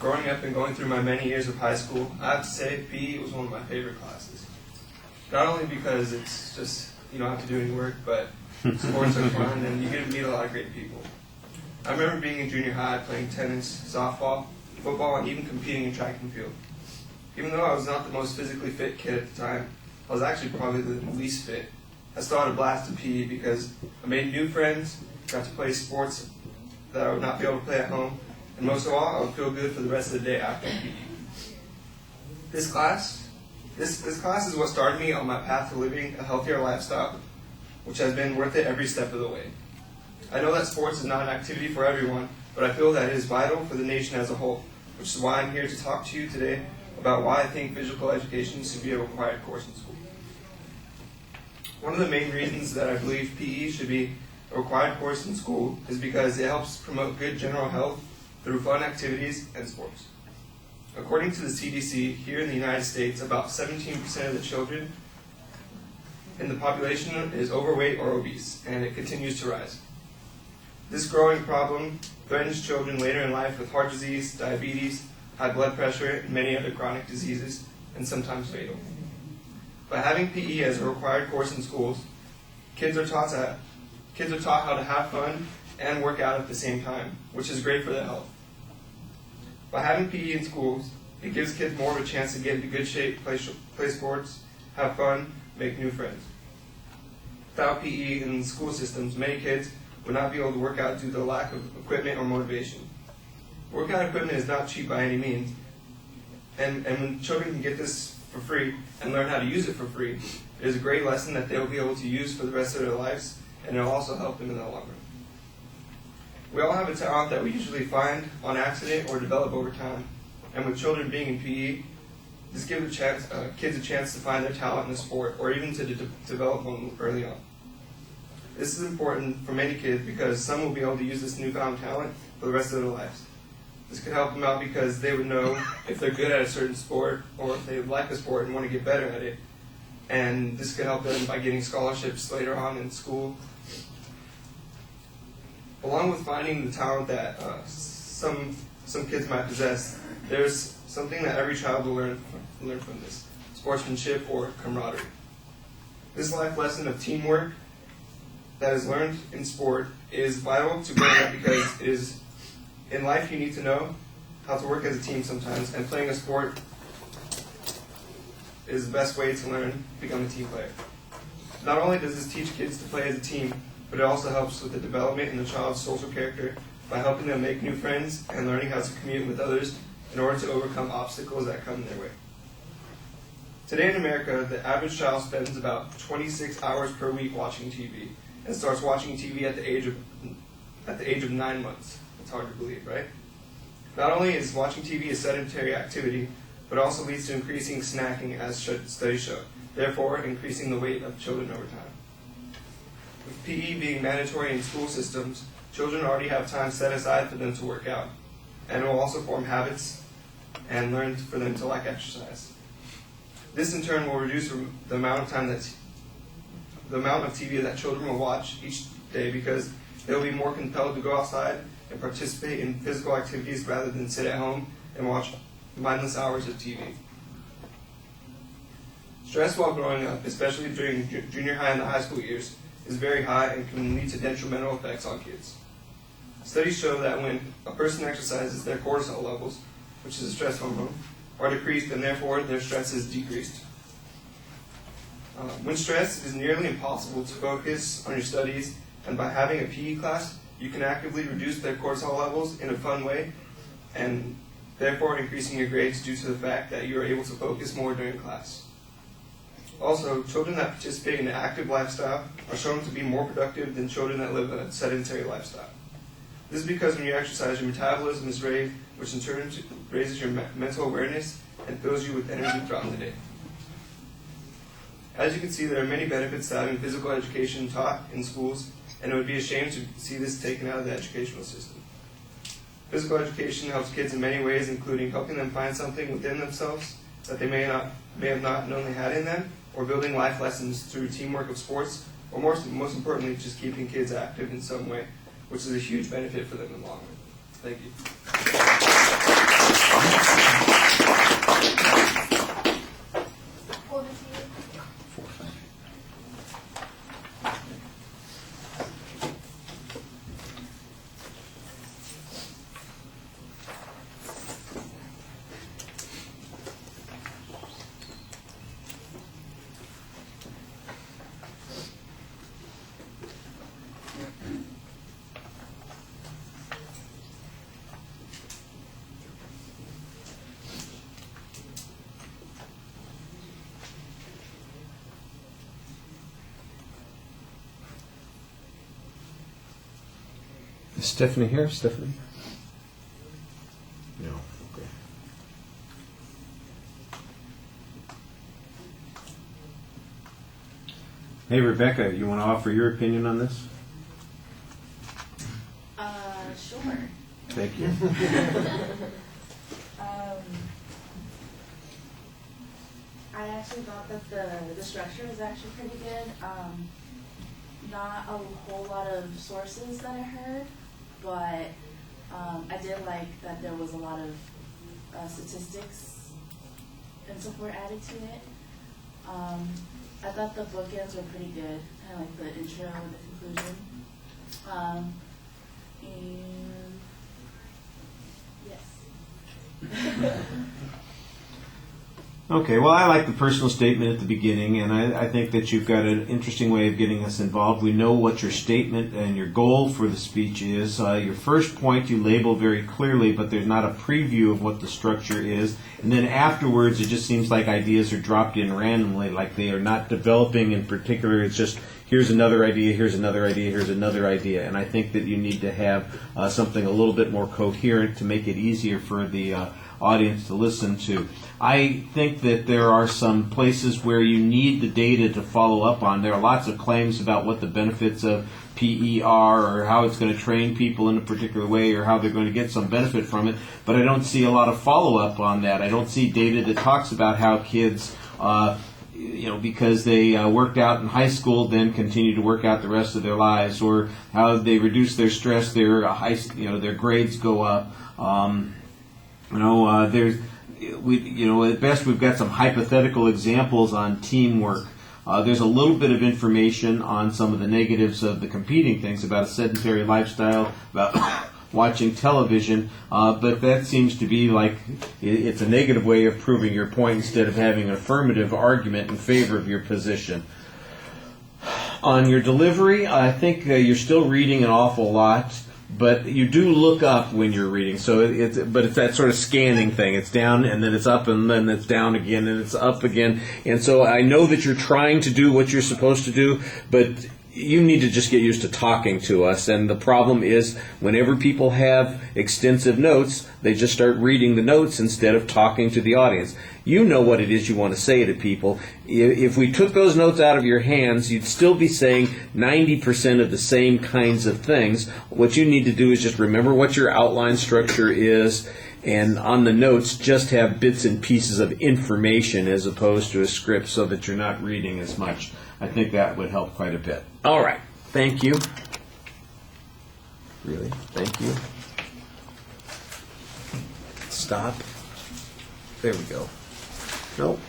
Growing up and going through my many years of high school, I have to say PE was one of my favorite classes. Not only because it's just, you don't have to do any work, but sports are fun and you get to meet a lot of great people. I remember being in junior high playing tennis, softball, football, and even competing in track and field. Even though I was not the most physically fit kid at the time, I was actually probably the least fit. I still had a blast in PE because I made new friends, got to play sports that I would not be able to play at home, and most of all, I would feel good for the rest of the day after PE. This class is what started me on my path to living a healthier lifestyle, which has been worth it every step of the way. I know that sports is not an activity for everyone, but I feel that it is vital for the nation as a whole, which is why I'm here to talk to you today about why I think physical education should be a required course in school. One of the main reasons that I believe PE should be a required course in school is because it helps promote good general health through fun activities and sports. According to the CDC, here in the United States, about 17% of the children in the population is overweight or obese, and it continues to rise. This growing problem threatens children later in life with heart disease, diabetes, high blood pressure, and many other chronic diseases, and sometimes fatal. By having PE as a required course in schools, kids are taught how to have fun and work out at the same time, which is great for their health. By having PE in schools, it gives kids more of a chance to get into good shape, play sports, have fun, make new friends. Without PE in school systems, many kids would not be able to work out due to the lack of equipment or motivation. Workout equipment is not cheap by any means, and when children can get this for free and learn how to use it for free, it is a great lesson that they will be able to use for the rest of their lives, and it will also help them in the long run. We all have a talent that we usually find on accident or develop over time, and with children being in PE, this gives kids a chance to find their talent in the sport or even to develop one early on. This is important for many kids because some will be able to use this newfound talent for the rest of their lives. This could help them out because they would know if they're good at a certain sport or if they like the sport and want to get better at it. And this could help them by getting scholarships later on in school. Along with finding the talent that some kids might possess, there's something that every child will learn from this: sportsmanship or camaraderie. This life lesson of teamwork that is learned in sport is vital to growing up because in life you need to know how to work as a team sometimes, and playing a sport is the best way to learn to become a team player. Not only does this teach kids to play as a team, but it also helps with the development in the child's social character by helping them make new friends and learning how to commute with others in order to overcome obstacles that come their way. Today in America, the average child spends about 26 hours per week watching TV and starts watching TV at the age of 9 months. It's hard to believe, right? Not only is watching TV a sedentary activity, but also leads to increasing snacking, as studies show, therefore increasing the weight of children over time. With PE being mandatory in school systems, children already have time set aside for them to work out, and it will also form habits and learn for them to like exercise. This in turn will reduce the amount of TV that children will watch each day because they will be more compelled to go outside and participate in physical activities rather than sit at home and watch mindless hours of TV. Stress while growing up, especially during junior high and the high school years, is very high and can lead to detrimental effects on kids. Studies show that when a person exercises, their cortisol levels, which is a stress hormone, are decreased, and therefore their stress is decreased. When stressed, it is nearly impossible to focus on your studies, and by having a PE class, you can actively reduce their cortisol levels in a fun way, and therefore increasing your grades due to the fact that you are able to focus more during class. Also, children that participate in an active lifestyle are shown to be more productive than children that live a sedentary lifestyle. This is because when you exercise, your metabolism is raised, which in turn raises your mental awareness and fills you with energy throughout the day. As you can see, there are many benefits to having physical education taught in schools, and it would be a shame to see this taken out of the educational system. Physical education helps kids in many ways, including helping them find something within themselves that they may have not known they had in them, or building life lessons through teamwork of sports, or most importantly, just keeping kids active in some way, which is a huge benefit for them in the long run. Thank you. Is Stephanie here? Stephanie? No. Okay. Hey, Rebecca, you want to offer your opinion on this? Sure. Thank you. I actually thought that the structure was actually pretty good. Not a whole lot of sources that I heard, but I did like that there was a lot of statistics and support added to it. I thought the bookends were pretty good, kind of like the intro and the conclusion. And yes. Okay, well, I like the personal statement at the beginning, and I think that you've got an interesting way of getting us involved. We know what your statement and your goal for the speech is. Your first point you label very clearly, but there's not a preview of what the structure is. And then afterwards, it just seems like ideas are dropped in randomly, like they are not developing in particular. It's just, here's another idea, here's another idea, here's another idea. And I think that you need to have something a little bit more coherent to make it easier for the audience to listen to. I think that there are some places where you need the data to follow up on. There are lots of claims about what the benefits of PER or how it's going to train people in a particular way or how they're going to get some benefit from it, but I don't see a lot of follow-up on that. I don't see data that talks about how kids because they worked out in high school, then continue to work out the rest of their lives, or how they reduce their stress, their grades go up. At best we've got some hypothetical examples on teamwork. There's a little bit of information on some of the negatives of the competing things, about a sedentary lifestyle, about watching television, but that seems to be like it's a negative way of proving your point instead of having an affirmative argument in favor of your position. On your delivery, I think you're still reading an awful lot. But you do look up when you're reading, so it's that sort of scanning thing. It's down and then it's up and then it's down again and it's up again. And so I know that you're trying to do what you're supposed to do, but you need to just get used to talking to us. And the problem is whenever people have extensive notes, they just start reading the notes instead of talking to the audience. You know what it is you want to say to people. If we took those notes out of your hands, you'd still be saying 90% of the same kinds of things. What you need to do is just remember what your outline structure is, and on the notes just have bits and pieces of information as opposed to a script so that you're not reading as much. I think that would help quite a bit. All right. Thank you. Really? Thank you. Stop. There we go. Nope.